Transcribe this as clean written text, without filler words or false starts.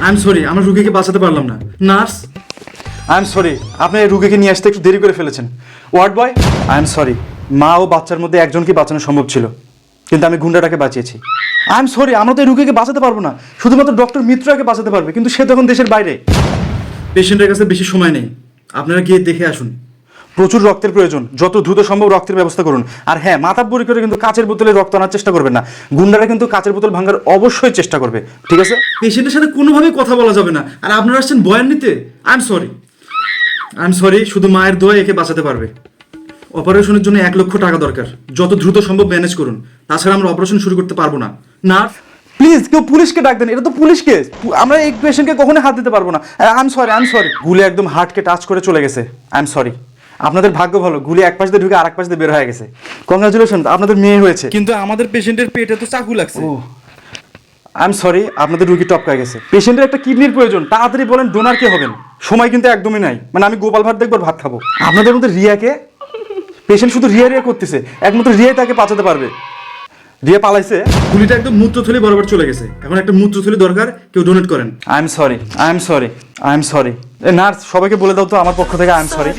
I am sorry, আমরা রুগীকে বাঁচাতে পারলাম না। নার্স, আই এম সরি, আপনি রুগীকে নিয়ে আসতে একটু দেরি করে ফেলেছেন। Ward boy, I am sorry, মা ও বাচ্চার মধ্যে একজনকে বাঁচানো সম্ভব ছিল, কিন্তু আমি গুন্ডাটাকে বাঁচিয়েছি। আই এম সরি, আমরা তো এই রুগীকে বাঁচাতে পারবো না, শুধুমাত্র ডক্টর মিত্রকে বাঁচাতে পারবে, কিন্তু সে তখন দেশের বাইরে। পেশেন্টের কাছে বেশি সময় নেই, আপনারা গিয়ে দেখে আসুন। প্রচুর রক্তের প্রয়োজন, যত দ্রুত সম্ভব রক্তের ব্যবস্থা করুন। আর হ্যাঁ, মাথাব্বরি করে কিন্তু কাচের বোতলে রক্ত আনার চেষ্টা করবেন না, গুন্ডারা কিন্তু কাচের বোতল ভাঙার অবশ্যই চেষ্টা করবে, ঠিক আছে? পেশেন্টের সাথে কোনোভাবেই কথা বলা যাবে না, আর আপনারা আসছেন বয়ান নিতে। আই এম সরি, শুধু মায়ের দোয়া একে বাঁচাতে পারবে। অপারেশনের জন্য 1 লক্ষ টাকা দরকার, যত দ্রুত সম্ভব ম্যানেজ করুন, তাছাড়া আমরা অপারেশন শুরু করতে পারবো না। নার্স, প্লিজ কেউ পুলিশকে ডাক দেন, এটা তো পুলিশ কেস, আমরা এই পেশেন্টকে কখনোই হাত দিতে পারবো না। আই এম সরি, গুলি একদম হার্টকে টাচ করে চলে গেছে। I am sorry. আপনাদের ভাগ্য ভালো, গুলি এক পাশ দিয়ে ঢুকে আরেক পাশ দিয়ে বের হয়ে গেছে। কংগ্রাচুলেশন, আপনাদের মেয়ে হয়েছে। কিন্তু আমাদের পেশেন্টের পেটে তো চাকু লাগছে। ও, আই এম সরি, আপনাদের রুগী টপকায় গেছে। পেশেন্টের একটা কিডনির প্রয়োজন, তাড়াতাড়ি বলেন ডোনার কে হবেন। সময় কিন্তু একদমই নাই, মানে আমি গোপাল ভাত দেখবার ভাত খাবো। আপনাদের মধ্যে রিয়াকে, পেশেন্ট শুধু রিয়া করতেছে, একমাত্র রিয়াই তাকে বাঁচাতে পারবে। রিয়া পালাইছে, গুলিটা একদম মূত্রথলি বরাবর চলে গেছে, এখন একটা মূত্রথলি দরকার, কেউ ডোনেট করেন। I am sorry. নার্স, সবাইকে বলে দাও তো আমার পক্ষ থেকে আই এম সরি।